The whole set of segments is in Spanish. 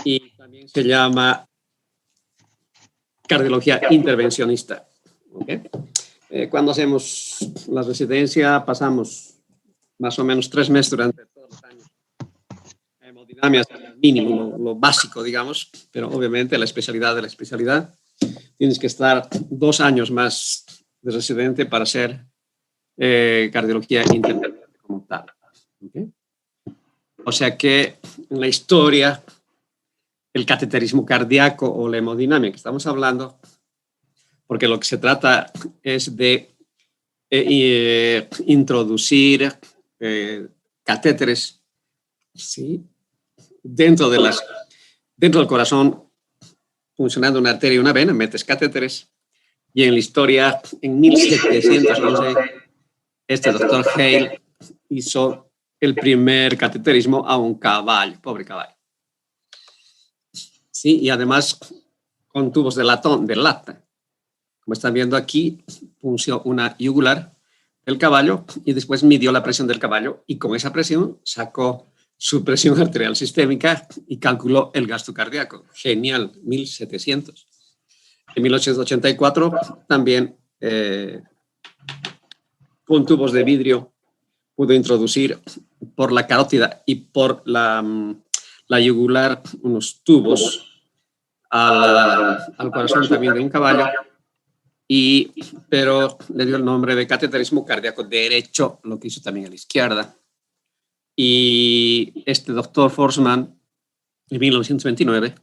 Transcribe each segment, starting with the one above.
y también se llama cardiología intervencionista. ¿Okay? Cuando hacemos la residencia pasamos más o menos 3 meses durante todos los años. Hemodinamia es el mínimo, lo básico, digamos, pero obviamente la especialidad de la especialidad. Tienes que estar 2 años más de residente para hacer cardiología intervencionista como tal. ¿Okay? O sea que en la historia, el cateterismo cardíaco o la hemodinamia que estamos hablando, porque lo que se trata es de introducir catéteres, ¿sí?, dentro del corazón, funcionando una arteria y una vena, metes catéteres. Y en la historia, en 1711, este doctor Hale hizo el primer cateterismo a un caballo, pobre caballo. Sí, y además con tubos de lata. Como están viendo aquí, punció una yugular del caballo y después midió la presión del caballo y con esa presión sacó su presión arterial sistémica y calculó el gasto cardíaco. Genial, 1700. En 1884 también con tubos de vidrio pudo introducir por la carótida y por la yugular unos tubos al corazón también de un caballo, pero le dio el nombre de cateterismo cardíaco derecho, lo que hizo también a la izquierda. Y este doctor Forsman, en 1929,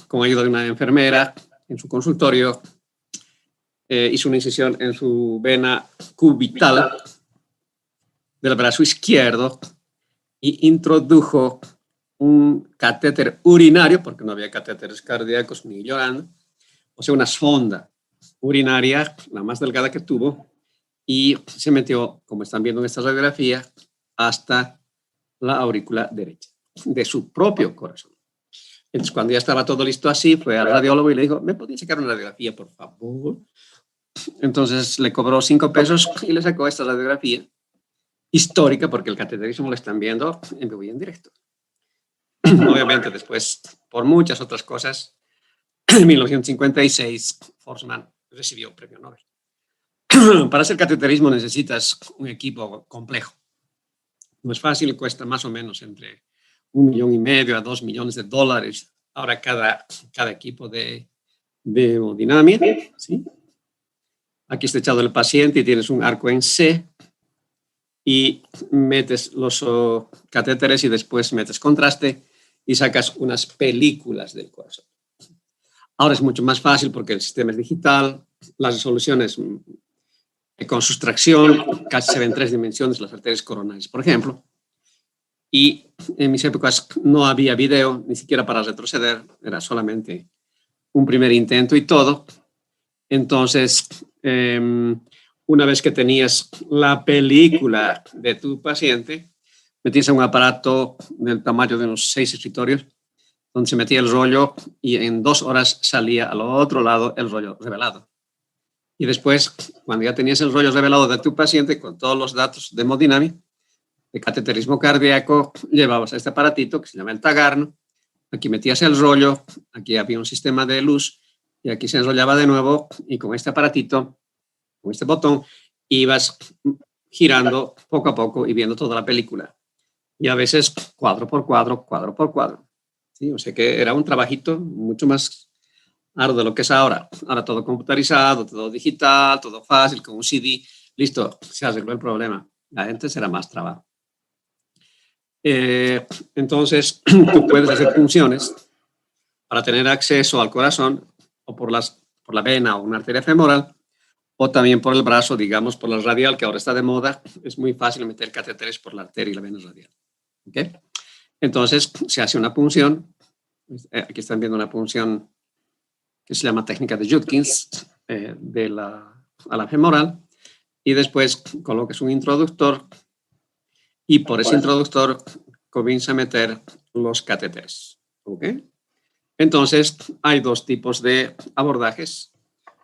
con ayuda de una enfermera en su consultorio, hizo una incisión en su vena cubital del brazo izquierdo y introdujo un catéter urinario, porque no había catéteres cardíacos ni llorando, o sea, una sonda urinaria, la más delgada que tuvo, y se metió, como están viendo en esta radiografía, hasta la aurícula derecha de su propio corazón. Entonces, cuando ya estaba todo listo así, fue al radiólogo y le dijo, ¿me podía sacar una radiografía, por favor? Entonces le cobró 5 pesos y le sacó esta radiografía histórica, porque el cateterismo lo están viendo en vivo y en directo. Obviamente, después, por muchas otras cosas, en 1956, Forsman recibió premio Nobel. Para hacer cateterismo necesitas un equipo complejo. No es fácil, cuesta más o menos entre $1,5 millones a $2 millones. Ahora cada equipo de hemodinamia, ¿sí? Aquí está echado el paciente y tienes un arco en C y metes los catéteres y después metes contraste y sacas unas películas del corazón. Ahora es mucho más fácil porque el sistema es digital, las resoluciones con sustracción casi se ven en 3 dimensiones, las arterias coronarias, por ejemplo. Y en mis épocas no había video, ni siquiera para retroceder, era solamente un primer intento y todo. Entonces, una vez que tenías la película de tu paciente, metías un aparato del tamaño de unos 6 escritorios, donde se metía el rollo y en 2 horas salía al otro lado el rollo revelado. Y después, cuando ya tenías el rollo revelado de tu paciente con todos los datos de hemodinamia, de cateterismo cardíaco, llevabas a este aparatito que se llama el Tagarno. Aquí metías el rollo, aquí había un sistema de luz y aquí se enrollaba de nuevo y con este aparatito, con este botón, ibas girando poco a poco y viendo toda la película. Y a veces cuadro por cuadro. ¿Sí? O sea que era un trabajito mucho más arduo de lo que es ahora. Ahora todo computarizado, todo digital, todo fácil, con un CD. Listo, se arregló el problema. Antes era más trabajo. Entonces, tú puedes hacer funciones para tener acceso al corazón o por la vena o una arteria femoral o también por el brazo, digamos, por la radial, que ahora está de moda. Es muy fácil meter catéteres por la arteria y la vena radial. ¿Okay? Entonces, se hace una punción. Aquí están viendo una punción que se llama técnica de Judkins a la femoral y después colocas un introductor y por ese introductor comienza a meter los catéteres. ¿Okay? Entonces, hay 2 tipos de abordajes,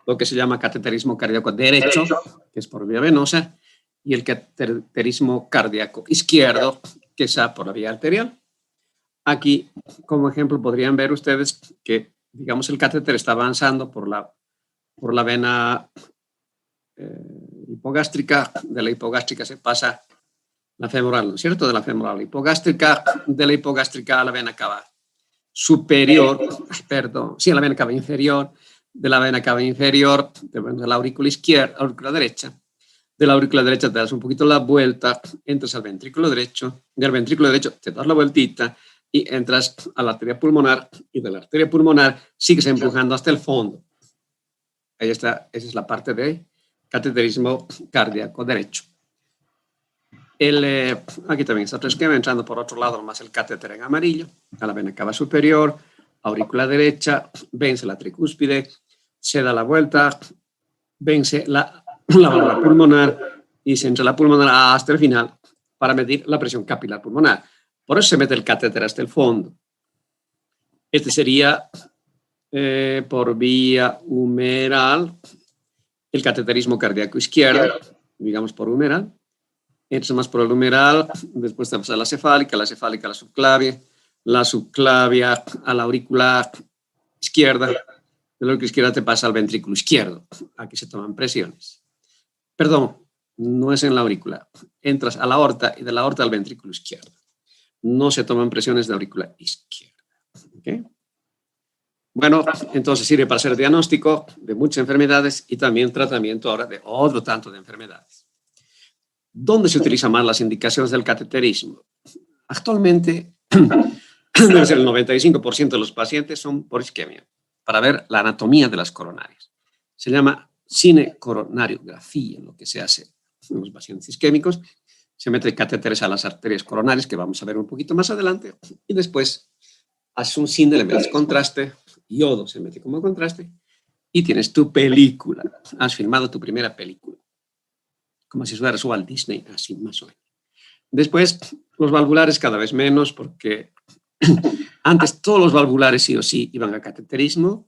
lo que se llama cateterismo cardíaco derecho, que es por vía venosa, y el cateterismo cardíaco izquierdo, que está por la vía arterial. Aquí, como ejemplo, podrían ver ustedes que, digamos, el catéter está avanzando por la vena hipogástrica. De la hipogástrica se pasa la femoral, ¿no es cierto? De la femoral hipogástrica, de la hipogástrica a la vena cava superior, perdón, sí, a la vena cava inferior, de la vena cava inferior, de la aurícula izquierda, aurícula derecha. De la aurícula derecha te das un poquito la vuelta, entras al ventrículo derecho, del ventrículo derecho te das la vueltita y entras a la arteria pulmonar, y de la arteria pulmonar sigues empujando hasta el fondo. Ahí está, esa es la parte de cateterismo cardíaco derecho. Aquí también está otro esquema, entrando por otro lado más el catéter en amarillo, a la vena cava superior, aurícula derecha, vence la tricúspide, se da la vuelta, vence la válvula pulmonar y se entra la pulmonar hasta el final para medir la presión capilar pulmonar. Por eso se mete el catéter hasta el fondo. Este sería por vía humeral, el cateterismo cardíaco izquierdo, digamos por humeral. Entras más por el humeral, después te pasa la cefálica a la subclavia a la aurícula izquierda, de la aurícula izquierda te pasa al ventrículo izquierdo. Aquí se toman presiones. Perdón, no es en la aurícula. Entras a la aorta y de la aorta al ventrículo izquierdo. No se toman presiones de aurícula izquierda. ¿Okay? Bueno, entonces sirve para hacer diagnóstico de muchas enfermedades y también tratamiento ahora de otro tanto de enfermedades. ¿Dónde se utilizan más las indicaciones del cateterismo? Actualmente, debe ser el 95% de los pacientes son por isquemia, para ver la anatomía de las coronarias. Se llama cinecoronariografía, lo que se hace en los pacientes isquémicos. Se mete catéteres a las arterias coronarias, que vamos a ver un poquito más adelante, y después haces un cine, le metes contraste, yodo se mete como contraste, y tienes tu película. Has filmado tu primera película. Como si fuera Walt Disney, así más o menos. Después, los valvulares cada vez menos, porque antes todos los valvulares sí o sí iban a cateterismo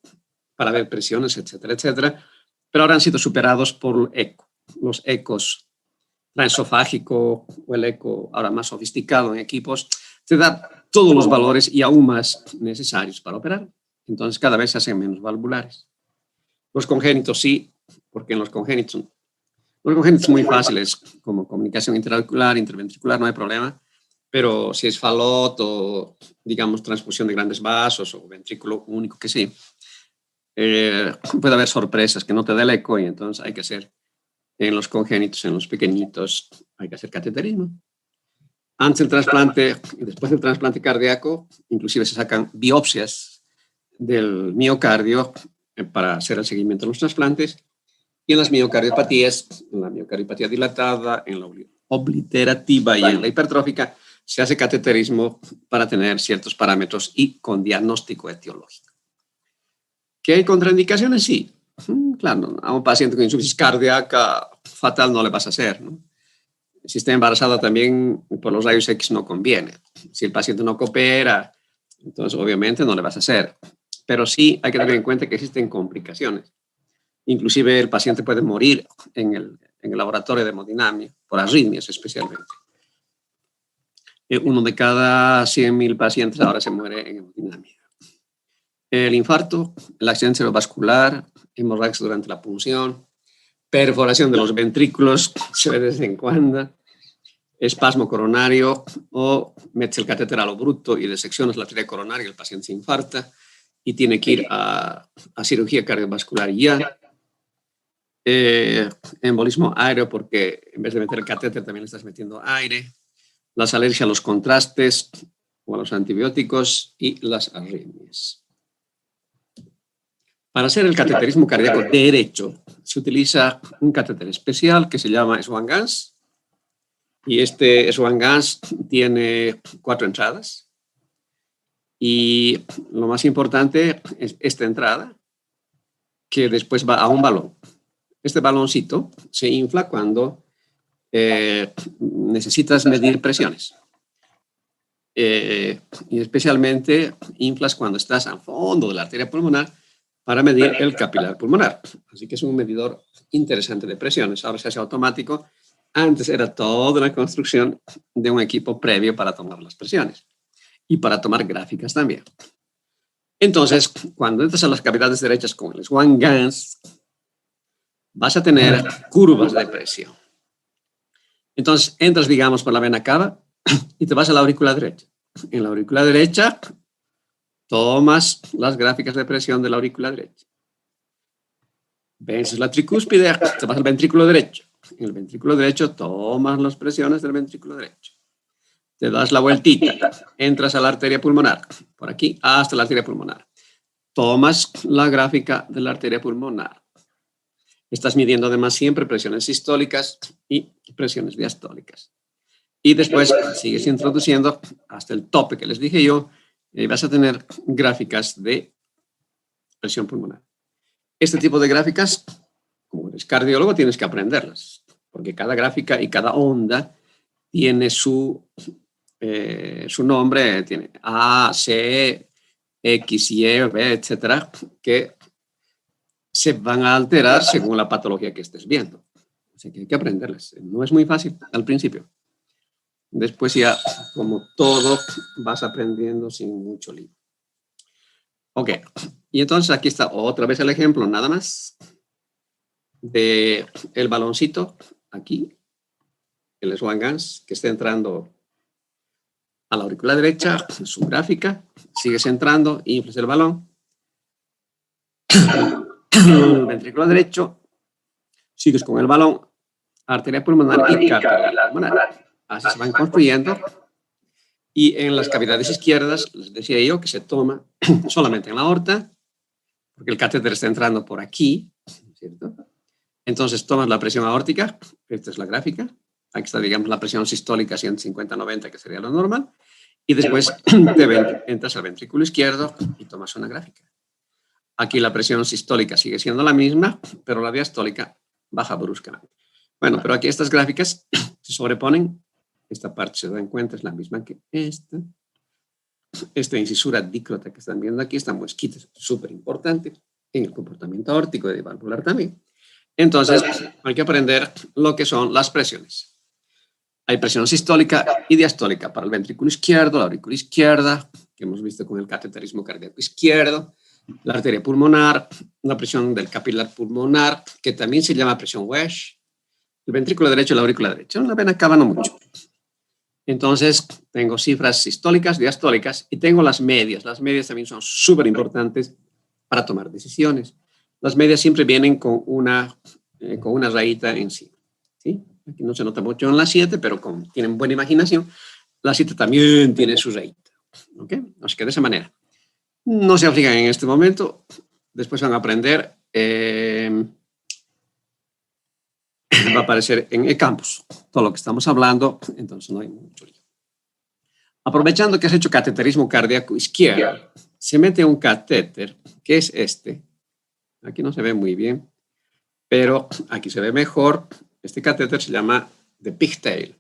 para ver presiones, etcétera, etcétera, pero ahora han sido superados por eco. Los ecos transesofágico o el eco ahora más sofisticado en equipos te da todos los valores y aún más necesarios para operar. Entonces cada vez se hacen menos valvulares. Los congénitos sí, porque en los congénitos muy fáciles, como comunicación interauricular, interventricular, no hay problema, pero si es falot o, digamos, transfusión de grandes vasos o ventrículo único, que sí, puede haber sorpresas que no te dé el eco y entonces hay que hacer en los congénitos, en los pequeñitos, hay que hacer cateterismo. Antes del trasplante y después del trasplante cardíaco, inclusive se sacan biopsias del miocardio para hacer el seguimiento de los trasplantes. Y en las miocardiopatías, en la miocardiopatía dilatada, en la obliterativa y en la hipertrófica, se hace cateterismo para tener ciertos parámetros y con diagnóstico etiológico. ¿Qué hay contraindicaciones? Sí. Claro, a un paciente con insuficiencia cardíaca fatal no le vas a hacer, ¿no? Si está embarazada también por los rayos X no conviene. Si el paciente no coopera, entonces obviamente no le vas a hacer. Pero sí hay que tener en cuenta que existen complicaciones. Inclusive el paciente puede morir en el laboratorio de hemodinamia, por arritmias especialmente. Uno de cada 100.000 pacientes ahora se muere en hemodinamia. El infarto, el accidente cerebrovascular, hemorragias durante la punción, perforación de los ventrículos, se ve de vez en cuando, espasmo coronario o metes el catéter a lo bruto y diseccionas la arteria coronaria y el paciente se infarta y tiene que ir a cirugía cardiovascular ya. Embolismo aéreo porque en vez de meter el catéter también le estás metiendo aire, las alergias a los contrastes o a los antibióticos y las arritmias. Para hacer el cateterismo cardíaco derecho se utiliza un catéter especial que se llama Swan-Ganz y este Swan-Ganz tiene 4 entradas y lo más importante es esta entrada que después va a un balón. Este baloncito se infla cuando necesitas medir presiones. Y especialmente inflas cuando estás al fondo de la arteria pulmonar para medir el capilar pulmonar. Así que es un medidor interesante de presiones. Ahora se hace automático, antes era toda una construcción de un equipo previo para tomar las presiones y para tomar gráficas también. Entonces, cuando entras a las cavidades derechas con el Swan-Ganz, vas a tener curvas de presión. Entonces, entras, digamos, por la vena cava y te vas a la aurícula derecha. En la aurícula derecha, tomas las gráficas de presión de la aurícula derecha. Vences la tricúspide, te vas al ventrículo derecho. En el ventrículo derecho, tomas las presiones del ventrículo derecho. Te das la vueltita, entras a la arteria pulmonar, por aquí hasta la arteria pulmonar. Tomas la gráfica de la arteria pulmonar. Estás midiendo además siempre presiones sistólicas y presiones diastólicas. Y después sigues introduciendo hasta el tope que les dije yo, y vas a tener gráficas de presión pulmonar. Este tipo de gráficas, como eres cardiólogo, tienes que aprenderlas, porque cada gráfica y cada onda tiene su nombre, tiene A, C, X, Y, B, etcétera, que se van a alterar según la patología que estés viendo. Así que hay que aprenderlas. No es muy fácil al principio. Después ya, como todo, vas aprendiendo sin mucho lío. Ok, y entonces aquí está otra vez el ejemplo, nada más, de el baloncito, aquí, el Swan-Ganz, que está entrando a la aurícula derecha, su gráfica, sigues entrando, inflas el balón, el ventrículo derecho, sigues con el balón, arteria pulmonar y cápsula pulmonar. Así se van construyendo. Y en las cavidades izquierdas, les decía yo que se toma solamente en la aorta, porque el catéter está entrando por aquí, ¿cierto? Entonces tomas la presión aórtica, esta es la gráfica, aquí está, digamos, la presión sistólica 150-90, que sería lo normal, y después entras al ventrículo izquierdo y tomas una gráfica. Aquí la presión sistólica sigue siendo la misma, pero la diastólica baja bruscamente. Bueno, pero aquí estas gráficas se sobreponen. Esta parte, se dan cuenta, es la misma que esta. Esta incisura dícrota que están viendo aquí, esta muesquita es súper importante en el comportamiento aórtico y valvular también. Entonces, hay que aprender lo que son las presiones. Hay presión sistólica y diastólica para el ventrículo izquierdo, la aurícula izquierda, que hemos visto con el cateterismo cardíaco izquierdo, la arteria pulmonar, la presión del capilar pulmonar, que también se llama presión Wesch, el ventrículo derecho y la aurícula derecha. La vena cava no mucho. Entonces, tengo cifras sistólicas, diastólicas, y tengo las medias. Las medias también son súper importantes para tomar decisiones. Las medias siempre vienen con una rayita encima, ¿sí? Aquí no se nota mucho en la 7, pero como tienen buena imaginación, la 7 también tiene su rayita, ¿ok? Así que de esa manera. No se aflijan en este momento, después van a aprender, va a aparecer en eCampus todo lo que estamos hablando, entonces no hay mucho lío. Aprovechando que has hecho cateterismo cardíaco izquierdo, se mete un catéter, que es este. Aquí no se ve muy bien, pero aquí se ve mejor. Este catéter se llama de pigtail,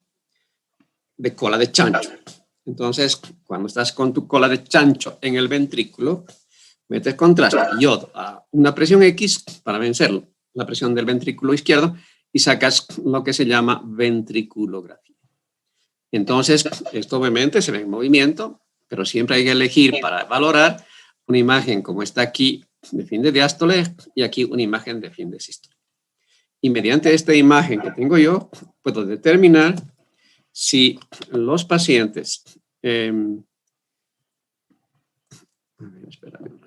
de cola de chancho. Entonces, cuando estás con tu cola de chancho en el ventrículo, metes contraste y yodo a una presión X para vencer la presión del ventrículo izquierdo y sacas lo que se llama ventriculografía. Entonces, esto obviamente se ve en movimiento, pero siempre hay que elegir para valorar una imagen como está aquí de fin de diástole y aquí una imagen de fin de sístole. Y mediante esta imagen que tengo yo, puedo determinar si los pacientes... espérame.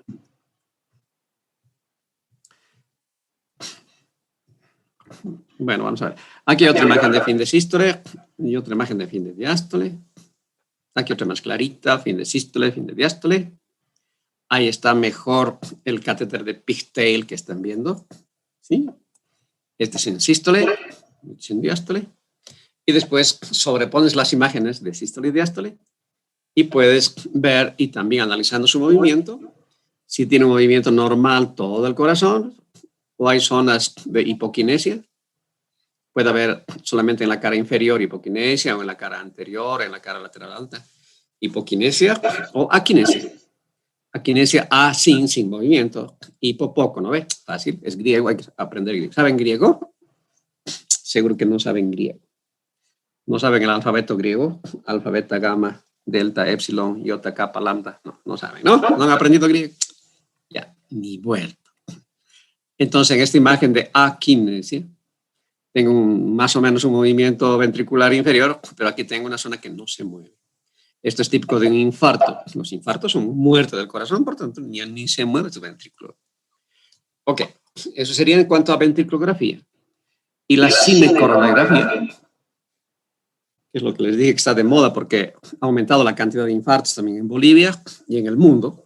Bueno, vamos a ver. Aquí hay otra imagen de fin de sístole y otra imagen de fin de diástole. Aquí otra más clarita, fin de sístole, fin de diástole. Ahí está mejor el catéter de pigtail que están viendo, ¿sí? Este es en sístole, este es en diástole. Y después sobrepones las imágenes de sístole y diástole y puedes ver, y también analizando su movimiento, si tiene un movimiento normal todo el corazón o hay zonas de hipoquinesia. Puede haber solamente en la cara inferior hipoquinesia o en la cara anterior, en la cara lateral alta, hipoquinesia o aquinesia. Aquinesia A sin movimiento, hipo poco, ¿no ve? Fácil, es griego, hay que aprender griego. ¿Saben griego? Seguro que no saben griego. no saben el alfabeto griego, alfa, beta, gamma, delta, epsilon, iota, kappa, lambda. No saben, ¿no? No han aprendido griego. Ya, ni vuelto. Entonces, en esta imagen de akinesia, tengo más o menos un movimiento ventricular inferior, pero aquí tengo una zona que no se mueve. Esto es típico de un infarto. Los infartos son muertos del corazón, por tanto, ni se mueve su ventrículo. Ok, eso sería en cuanto a ventriculografía. Y la cinecoronografía, que es lo que les dije que está de moda porque ha aumentado la cantidad de infartos también en Bolivia y en el mundo.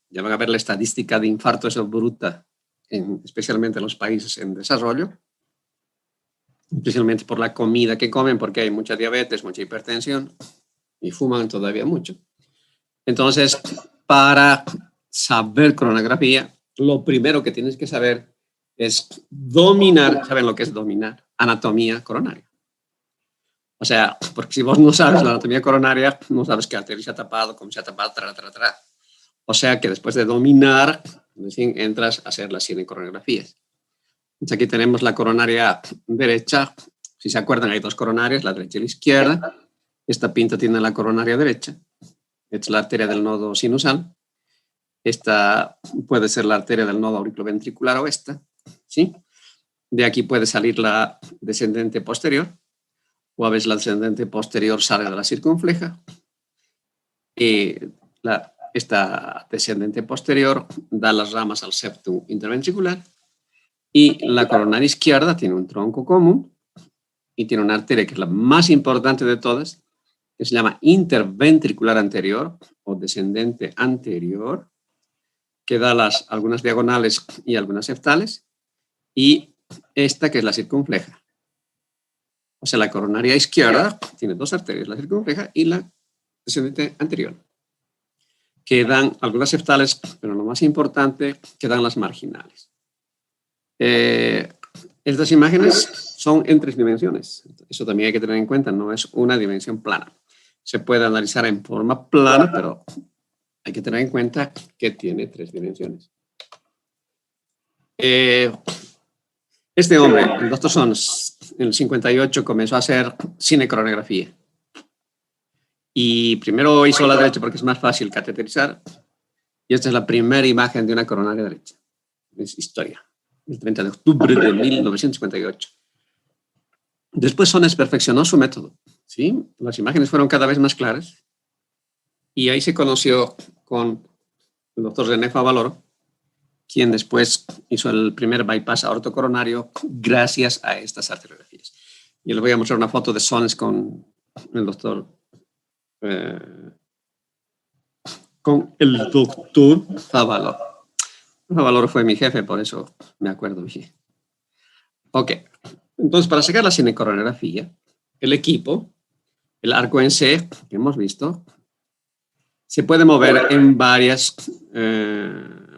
Ya van a ver la estadística de infartos es bruta, especialmente en los países en desarrollo, especialmente por la comida que comen, porque hay mucha diabetes, mucha hipertensión y fuman todavía mucho. Entonces, para saber coronografía, lo primero que tienes que saber es dominar, ¿saben lo que es dominar? Anatomía coronaria. O sea, porque si vos no sabes la anatomía coronaria, no sabes qué arteria se ha tapado, cómo se ha tapado, tra. O sea que después de dominar, entras a hacer las cinecoronografías. Entonces aquí tenemos la coronaria derecha. Si se acuerdan, hay dos coronarias, la derecha y la izquierda. Esta pinta tiene la coronaria derecha. Es la arteria del nodo sinusal. Esta puede ser la arteria del nodo auriculoventricular o esta, ¿sí? De aquí puede salir la descendente posterior, o a veces la descendente posterior sale de la circunfleja. Esta descendente posterior da las ramas al septum interventricular. Y la coronaria izquierda tiene un tronco común y tiene una arteria que es la más importante de todas, que se llama interventricular anterior o descendente anterior, que da algunas diagonales y algunas septales, y esta que es la circunfleja. O sea, la coronaria izquierda tiene dos arterias, la circunfleja y la descendente anterior, que dan algunas septales, pero lo más importante, que dan las marginales. Estas imágenes son en 3 dimensiones. Eso también hay que tener en cuenta, no es una dimensión plana. Se puede analizar en forma plana, pero hay que tener en cuenta que tiene 3 dimensiones. Este hombre, el doctor Sons, en el 58 comenzó a hacer cinecoronografía. Y primero hizo la derecha porque es más fácil cateterizar. Y esta es la primera imagen de una coronaria derecha. Es historia. El 30 de octubre de 1958. Después Sons perfeccionó su método, ¿sí? Las imágenes fueron cada vez más claras y ahí se conoció con el doctor René Favaloro, quien después hizo el primer bypass aortocoronario gracias a estas arteriografías. Y les voy a mostrar una foto de Sons con el doctor Favaloro. Favaloro fue mi jefe, por eso me acuerdo bien. Ok, entonces para sacar la cinecoronografía, el equipo, el arco en C, que hemos visto, se puede mover en varias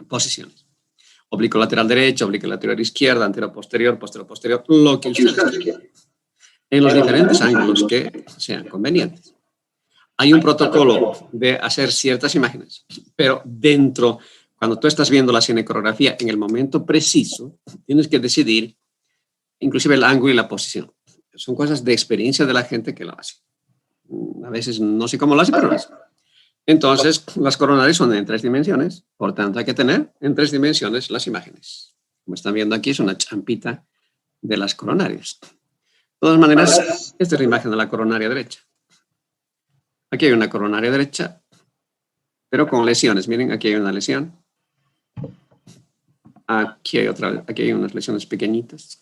posiciones. Oblicuo lateral derecho, oblicuo lateral izquierda, antero posterior, lo que ustedes quieran. En los diferentes ángulos que sean convenientes. Hay un protocolo de hacer ciertas imágenes, pero cuando tú estás viendo la cinecoronografía en el momento preciso, tienes que decidir inclusive el ángulo y la posición. Son cosas de experiencia de la gente que lo hace. A veces no sé cómo lo hace, pero lo hace. Entonces, las coronarias son en 3 dimensiones, por tanto hay que tener en 3 dimensiones las imágenes. Como están viendo aquí, es una champita de las coronarias. De todas maneras, esta es la imagen de la coronaria derecha. Aquí hay una coronaria derecha, pero con lesiones. Miren, aquí hay una lesión. Aquí hay unas lesiones pequeñitas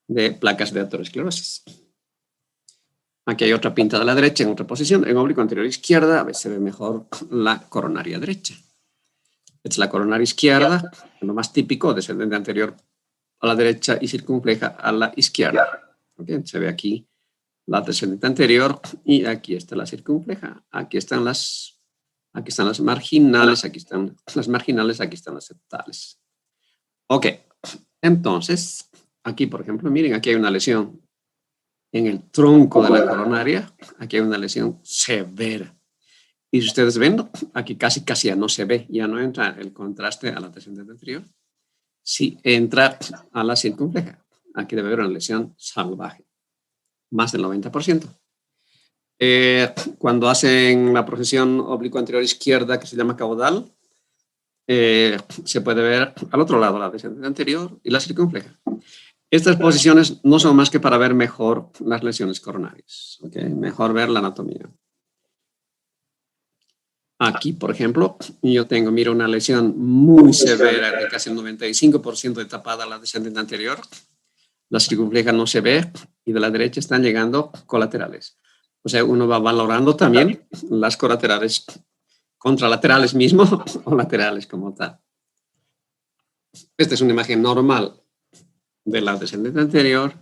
de placas de aterosclerosis. Aquí hay otra pinta de la derecha en otra posición. En oblicuo anterior izquierda, a veces se ve mejor la coronaria derecha. Esta es la coronaria izquierda, lo más típico, descendente anterior a la derecha y circunfleja a la izquierda. ¿Okay? Se ve aquí la descendente anterior y aquí está la circunfleja. Aquí están las marginales, aquí están las septales. Ok, entonces, aquí por ejemplo, miren, aquí hay una lesión en el tronco de la coronaria, aquí hay una lesión severa. Y si ustedes ven, aquí casi ya no se ve, ya no entra el contraste a la descendente anterior. Sí entra a la circunfleja. Aquí debe haber una lesión salvaje, más del 90%. Cuando hacen la procesión oblicuo anterior izquierda, que se llama caudal, se puede ver al otro lado la descendente anterior y la circunfleja. Estas posiciones no son más que para ver mejor las lesiones coronarias, ¿okay? Mejor ver la anatomía. Aquí, por ejemplo, yo tengo, mira, una lesión muy severa de casi el 95% de tapada la descendente anterior. La circunfleja no se ve y de la derecha están llegando colaterales. O sea, uno va valorando también las colaterales, contralaterales mismo o laterales como tal. Esta es una imagen normal de la descendente anterior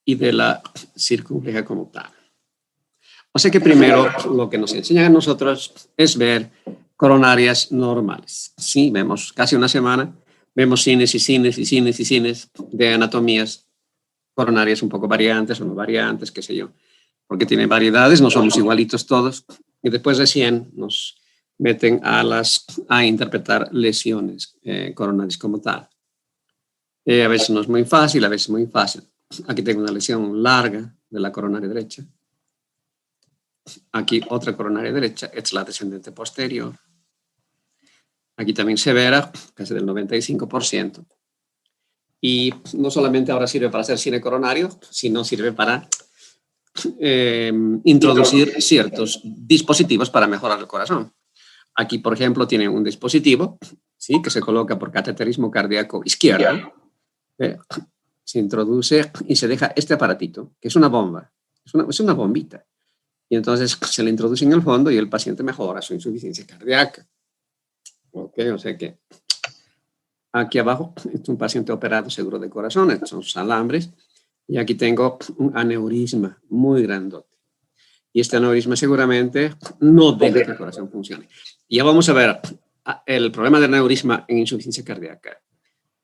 y de la circunfleja como tal. O sea que primero lo que nos enseñan a nosotros es ver coronarias normales. Sí, vemos casi una semana, vemos cines y cines y cines y cines de anatomías coronarias un poco variantes o no variantes, qué sé yo, porque tienen variedades, no somos igualitos todos, y después recién nos meten a interpretar lesiones coronarias como tal. A veces no es muy fácil, a veces muy fácil. Aquí tengo una lesión larga de la coronaria derecha. Aquí otra coronaria derecha, es la descendente posterior. Aquí también severa, casi del 95%. Y no solamente ahora sirve para hacer cine coronario, sino sirve para introducir ciertos dispositivos para mejorar el corazón. Aquí, por ejemplo, tiene un dispositivo, ¿sí?, que se coloca por cateterismo cardíaco izquierdo. Se introduce y se deja este aparatito, que es una bomba, es una bombita. Y entonces se le introduce en el fondo y el paciente mejora su insuficiencia cardíaca. Ok, o sea que aquí abajo es un paciente operado seguro de corazón, estos son alambres, y aquí tengo un aneurisma muy grandote. Y este aneurisma seguramente no deja que el corazón funcione. Y ya vamos a ver el problema del aneurisma en insuficiencia cardíaca.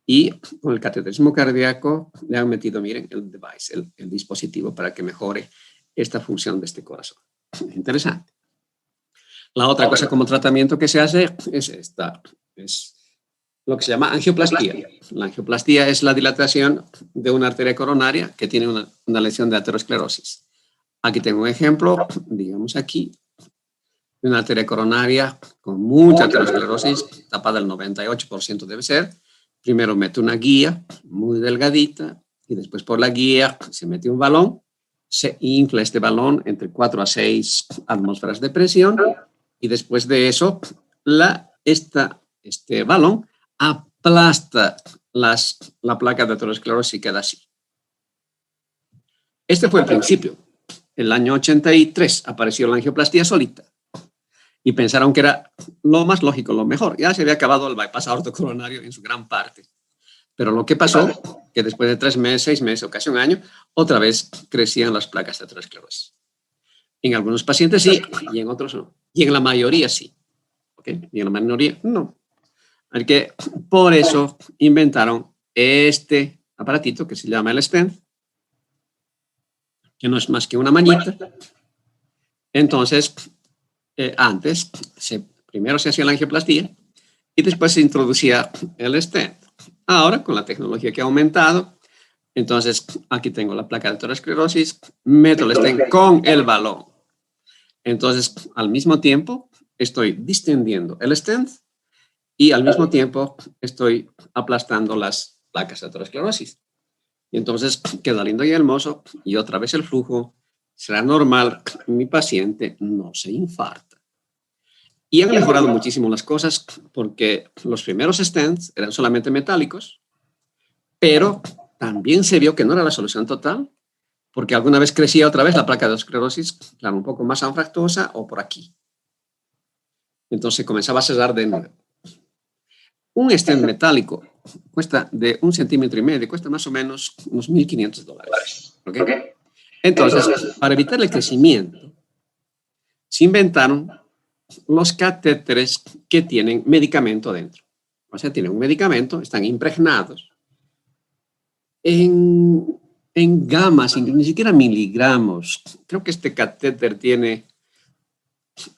Y con el cateterismo cardíaco le han metido, miren, el device, el dispositivo para que mejore esta función de este corazón. Interesante. La otra cosa como tratamiento que se hace es esta, es lo que se llama angioplastía. La angioplastía es la dilatación de una arteria coronaria que tiene una lesión de aterosclerosis. Aquí tengo un ejemplo, digamos aquí, de una arteria coronaria con mucha aterosclerosis, tapada al 98% debe ser. Primero mete una guía muy delgadita y después por la guía se mete un balón, se infla este balón entre 4 a 6 atmósferas de presión y después de eso este balón aplasta la placa de aterosclerosis y queda así. Este fue el principio. El año 83 apareció la angioplastía solita y pensaron que era lo más lógico, lo mejor. Ya se había acabado el bypass aortocoronario en su gran parte. Pero lo que pasó, que después de 3 meses, 6 meses o casi un año, otra vez crecían las placas de aterosclerosis. En algunos pacientes sí, y en otros no. Y en la mayoría sí. ¿Okay? Y en la minoría no. Así que por eso inventaron este aparatito que se llama el stent, que no es más que una manita. Entonces, antes, primero se hacía la angioplastía y después se introducía el stent. Ahora, con la tecnología que ha aumentado, entonces aquí tengo la placa de aterosclerosis, meto el stent con el balón. Entonces, al mismo tiempo, estoy distendiendo el stent y al mismo tiempo estoy aplastando las placas de aterosclerosis. Y entonces queda lindo y hermoso y otra vez el flujo será normal, mi paciente no se infarta. Y han mejorado muchísimo las cosas porque los primeros stents eran solamente metálicos, pero también se vio que no era la solución total, porque alguna vez crecía otra vez la placa de esclerosis, claro, un poco más anfractuosa o por aquí. Entonces comenzaba a cerrar de nuevo. Un stent metálico cuesta de 1,5 centímetros, cuesta más o menos unos $1,500. ¿Okay? Entonces, para evitar el crecimiento, se inventaron los catéteres que tienen medicamento dentro. O sea, tienen un medicamento, están impregnados en gamas, ni siquiera miligramos. Creo que este catéter tiene,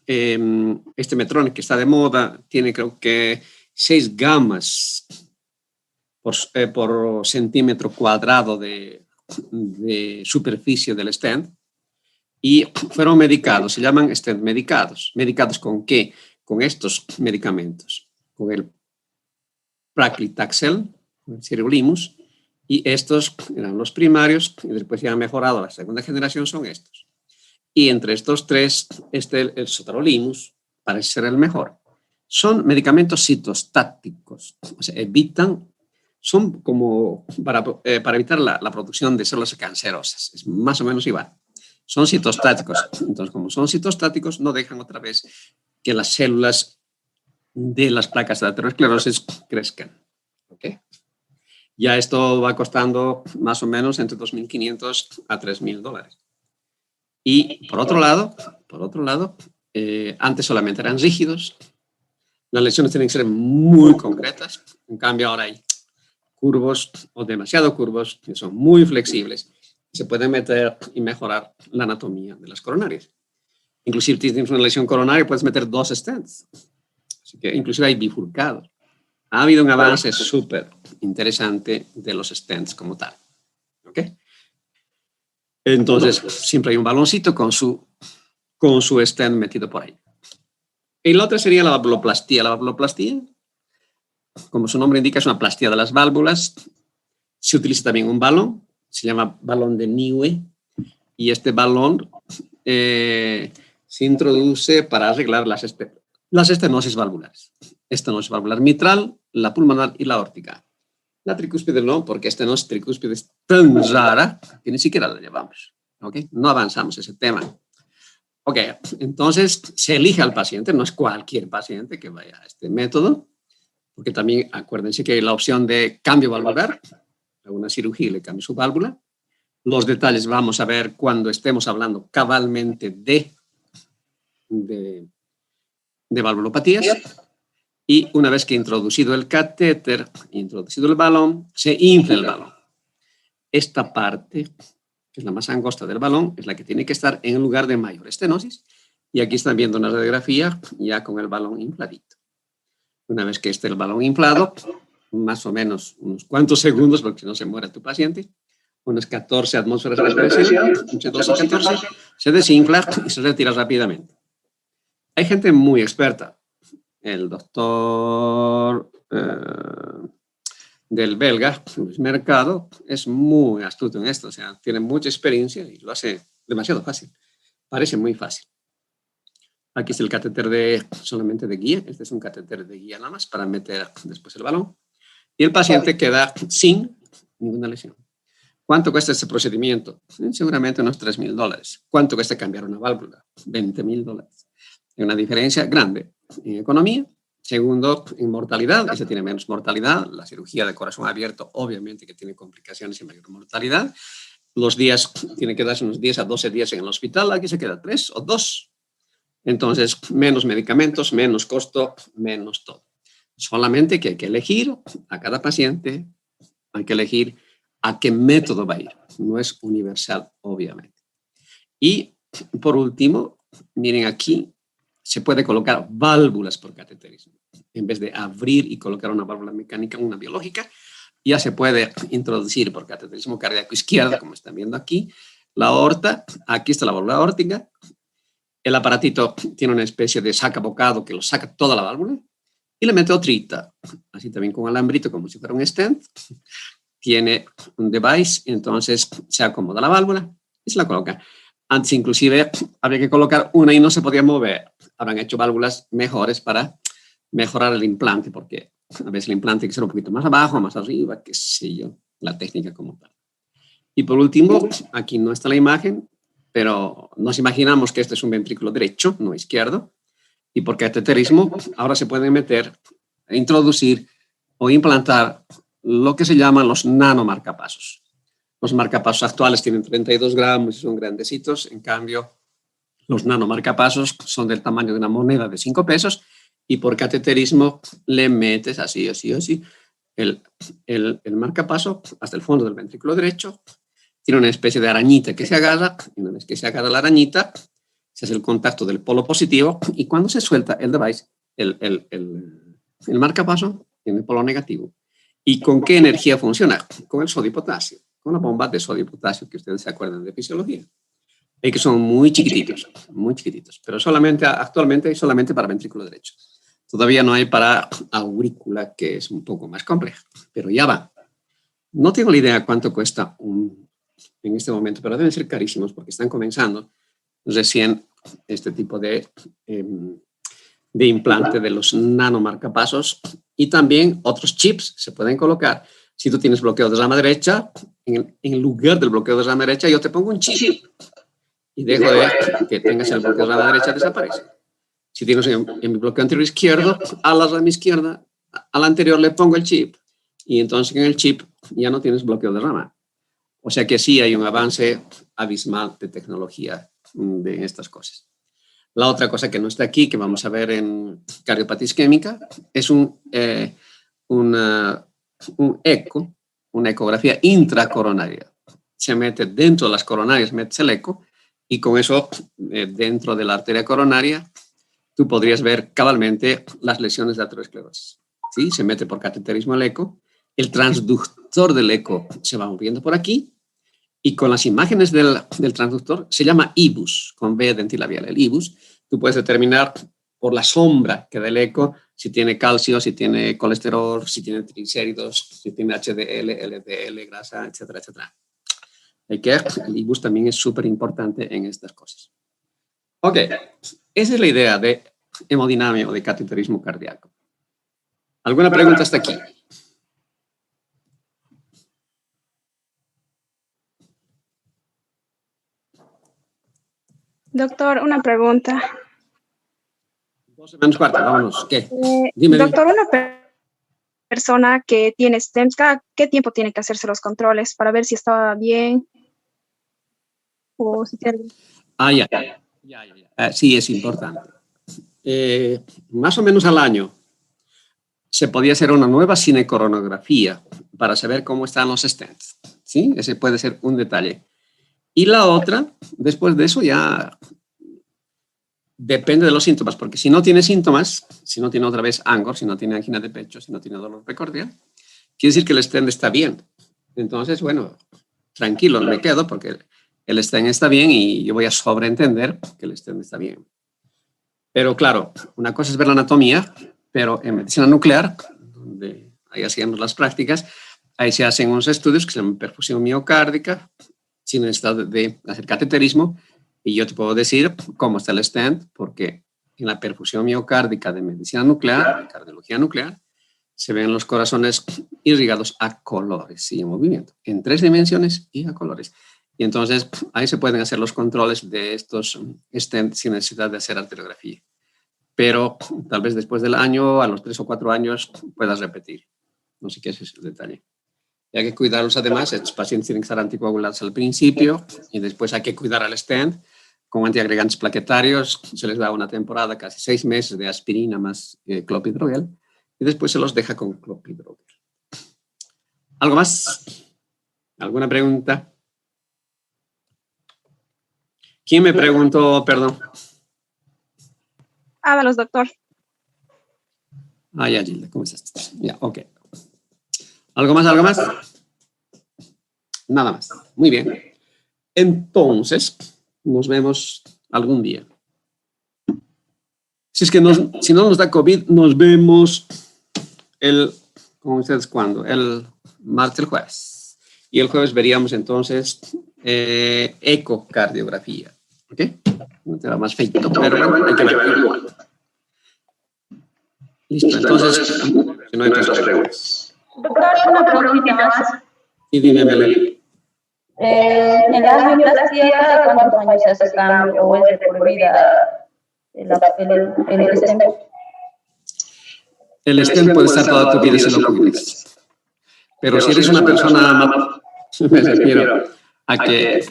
este Medtronic que está de moda, tiene creo que 6 gamas por centímetro cuadrado de superficie del stent. y fueron medicados, se llaman stent medicados. ¿Medicados con qué? Con estos medicamentos, con el Paclitaxel, con el sirolimus, y estos eran los primarios, y después ya han mejorado, la segunda generación son estos. Y entre estos tres, el sotarolimus parece ser el mejor. Son medicamentos citostáticos, o sea, son como para evitar la producción de células cancerosas, es más o menos igual. Son citostáticos, entonces como son citostáticos no dejan otra vez que las células de las placas de aterosclerosis crezcan. ¿Okay? Ya esto va costando más o menos entre $2.500 a $3.000. Y por otro lado, antes solamente eran rígidos. Las lesiones tienen que ser muy concretas. En cambio, ahora hay curvos o demasiado curvos que son muy flexibles. Se pueden meter y mejorar la anatomía de las coronarias. Inclusive si tienes una lesión coronaria, puedes meter 2 stents. Así que inclusive hay bifurcados. Ha habido un avance súper interesante de los stents como tal. ¿Ok? Entonces, siempre hay un baloncito con su stent metido por ahí. Y la otra sería la valvuloplastía. La valvuloplastía, como su nombre indica, es una plastía de las válvulas. Se utiliza también un balón, se llama balón de Niue, y este balón se introduce para arreglar las estenosis valvulares. Estenosis valvular mitral, la pulmonar y la aórtica. La tricúspide no, porque estenosis tricúspide es tan rara que ni siquiera la llevamos. ¿Okay? No avanzamos ese tema. Ok, entonces se elige al paciente, no es cualquier paciente que vaya a este método, porque también acuérdense que hay la opción de cambio valvular, a una cirugía le cambia su válvula. Los detalles vamos a ver cuando estemos hablando cabalmente de valvulopatías. Y una vez que introducido el catéter, introducido el balón, se infla el balón. Esta parte, que es la más angosta del balón, es la que tiene que estar en el lugar de mayor estenosis. Y aquí están viendo una radiografía ya con el balón infladito. Una vez que esté el balón inflado, más o menos unos cuantos segundos, porque si no se muere tu paciente, unas 14 atmósferas de presión, entre 12 y 14, se desinfla y se retira rápidamente. Hay gente muy experta. El doctor del belga, Luis Mercado, es muy astuto en esto, o sea, tiene mucha experiencia y lo hace demasiado fácil. Parece muy fácil. Aquí es el catéter solamente de guía. Este es un catéter de guía nada más para meter después el balón. Y el paciente queda sin ninguna lesión. ¿Cuánto cuesta este procedimiento? Seguramente unos $3.000. ¿Cuánto cuesta cambiar una válvula? $20.000. Hay una diferencia grande en economía. Segundo, en mortalidad. Este tiene menos mortalidad. La cirugía de corazón abierto, obviamente, que tiene complicaciones y mayor mortalidad. Los días, tiene que darse unos 10 a 12 días en el hospital. Aquí se queda 3 o 2. Entonces, menos medicamentos, menos costo, menos todo. Solamente que hay que elegir a cada paciente, hay que elegir a qué método va a ir. No es universal, obviamente. Y, por último, miren aquí, se puede colocar válvulas por cateterismo. En vez de abrir y colocar una válvula mecánica, una biológica, ya se puede introducir por cateterismo cardíaco izquierdo, como están viendo aquí, la aorta. Aquí está la válvula aórtica. El aparatito tiene una especie de sacabocado que lo saca toda la válvula y le mete otrita, así también con alambrito, como si fuera un stent. Tiene un device, entonces se acomoda la válvula y se la coloca. Antes inclusive había que colocar una y no se podía mover. Habrán hecho válvulas mejores para mejorar el implante, porque a veces el implante tiene que ser un poquito más abajo, más arriba, qué sé yo, la técnica como tal. Y por último, aquí no está la imagen, pero nos imaginamos que este es un ventrículo derecho, no izquierdo, y por cateterismo ahora se pueden meter, introducir o implantar lo que se llaman los nanomarcapasos. Los marcapasos actuales tienen 32 gramos y son grandecitos, en cambio los nanomarcapasos son del tamaño de una moneda de 5 pesos y por cateterismo le metes así el marcapaso hasta el fondo del ventrículo derecho. Tiene una especie de arañita que se agarra, y una vez que se agarra la arañita, se hace el contacto del polo positivo y cuando se suelta el device, el marcapaso tiene el polo negativo. ¿Y con qué energía funciona? Con el sodio y potasio, con la bomba de sodio y potasio que ustedes se acuerdan de fisiología. y que son muy chiquititos, pero actualmente solamente para ventrículo derecho. Todavía no hay para aurícula, que es un poco más compleja, pero ya va. No tengo la idea cuánto cuesta en este momento, pero deben ser carísimos porque están comenzando recién este tipo de implante de los nanomarcapasos, y también otros chips se pueden colocar. Si tú tienes bloqueo de rama derecha, en lugar del bloqueo de rama derecha yo te pongo un chip y dejo de que tengas el bloqueo de rama derecha, desaparece. Si tienes en mi bloqueo anterior izquierdo, a la rama izquierda, a la anterior le pongo el chip, y entonces en el chip ya no tienes bloqueo de rama. O sea que sí hay un avance abismal de tecnología de estas cosas. La otra cosa que no está aquí, que vamos a ver en cardiopatía isquémica, es un eco, una ecografía intracoronaria. Se mete dentro de las coronarias, metes el eco, y con eso, dentro de la arteria coronaria, tú podrías ver cabalmente las lesiones de aterosclerosis. ¿Sí? Se mete por cateterismo el eco, el transductor del eco se va moviendo por aquí, y con las imágenes del transductor, se llama IBUS, con B dentilabial, el IBUS, tú puedes determinar por la sombra que da el eco si tiene calcio, si tiene colesterol, si tiene triglicéridos, si tiene HDL, LDL, grasa, etcétera, etcétera. El IBUS también es súper importante en estas cosas. Ok, esa es la idea de hemodinamia o de cateterismo cardíaco. ¿Alguna pregunta hasta aquí? Doctor, una pregunta. 12 menos cuarto, vámonos. ¿Qué? Dime. Doctor, persona que tiene stents, ¿cada qué tiempo tiene que hacerse los controles para ver si está bien? O si tiene... Sí, es importante. Más o menos al año se podía hacer una nueva cinecoronografía para saber cómo están los stents. ¿Sí? Ese puede ser un detalle. Y la otra, después de eso ya depende de los síntomas, porque si no tiene síntomas, si no tiene otra vez angor, si no tiene angina de pecho, si no tiene dolor precordial, quiere decir que el stent está bien. Entonces, bueno, tranquilo, me quedo porque el stent está bien y yo voy a sobreentender que el stent está bien. Pero claro, una cosa es ver la anatomía, pero en medicina nuclear, donde ahí hacíamos las prácticas, ahí se hacen unos estudios que se llaman perfusión miocárdica, sin necesidad de hacer cateterismo, y yo te puedo decir cómo está el stent, porque en la perfusión miocárdica de medicina nuclear, de cardiología nuclear, se ven los corazones irrigados a colores y en movimiento, en 3 dimensiones y a colores. Y entonces ahí se pueden hacer los controles de estos stents sin necesidad de hacer arteriografía. Pero tal vez después del año, a los 3 o 4 años, puedas repetir. No sé qué es ese detalle. Y hay que cuidarlos además, estos pacientes tienen que estar anticoagulados al principio y después hay que cuidar al stent con antiagregantes plaquetarios. Se les da una temporada, casi 6 meses de aspirina más clopidogrel, y después se los deja con clopidogrel. ¿Algo más? ¿Alguna pregunta? ¿Quién me preguntó, perdón? Hágalos, doctor. Ya, Gilda, ¿cómo estás? Ya, ok. ¿Algo más, algo más? Nada más. Muy bien. Entonces, nos vemos algún día. Si no nos da COVID, nos vemos ¿con ustedes cuándo? El martes, el jueves. Y el jueves veríamos entonces ecocardiografía. ¿Ok? No te va más feito, pero bueno, hay que ver igual. Listo, entonces, si no hay otras preguntas. Doctor, una preguntita más. Y dime, Belén. En la angioplastia, ¿cada cuántos años se hace cambio o es de por vida el stent? El stent puede estar toda tu vida si lo cuidas. Pero si eres una persona, me refiero a que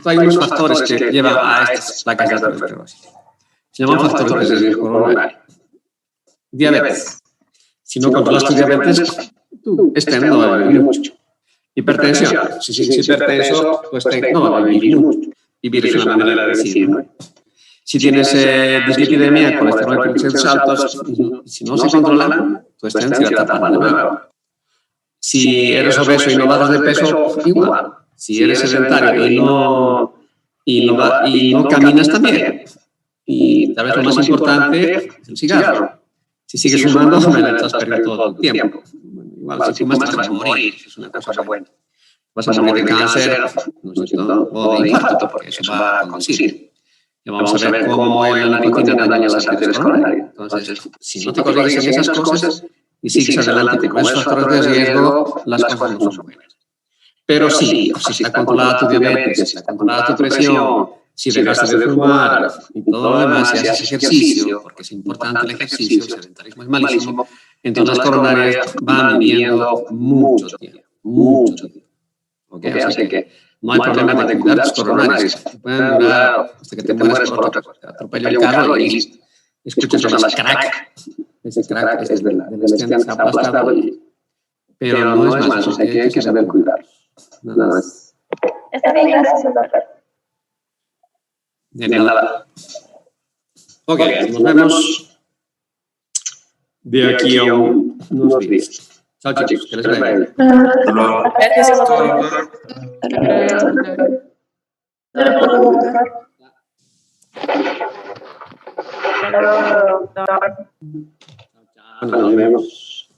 hay unos factores que llevan a estas placas de aterosclerosis. Se llaman factores de riesgo coronario. Diabetes. Si no controlas tu diabetes, tu stent no va a vivir mucho. Hipertensión. Si es hipertenso, tu stent no va a vivir mucho. Vivir es una manera de decir, ¿no? Si tienes dislipidemia, colesterol y triglicéridos altos, si no se controlan, tu stent se va a tapar de nuevo. Si eres obeso y no bajas de peso, igual. Si eres sedentario y no y no caminas también. Y tal vez lo más importante es el cigarro. Si sigues fumando, estás perdiendo todo el tiempo. Bueno, igual, si fumas, te vas a morir. Es una cosa buena. Vas a morir de cáncer, ¿no es cierto? O de infarto, porque eso va a conducir. Y vamos a ver cómo la nicotina daña las arterias coronarias. Entonces, si no te corriges en esas cosas y sigues adelante con esos factores de riesgo, las cosas no son buenas. Pero sí, si está controlada tu diabetes, si está controlada tu presión, si dejaste de fumar y todo lo demás, si haces ejercicio, porque es importante el ejercicio, el sedentarismo es malísimo, entonces las coronarias van viviendo mucho tiempo, mucho tiempo. ¿Okay? Así que no hay problema de cuidar tus coronarios. Pueden durar hasta que te mueras por otra cosa. Te atropella un carro y listo. Escuchas las crack. Ese crack es del stent que está aplastado. Pero no es más, o sea que hay que saber cuidar. Nada más. Está bien, gracias, doctor. De nada. Ok, nos vemos de aquí a unos días. Chao, chicos, que les vaya bien. Gracias, doctor. Nos vemos.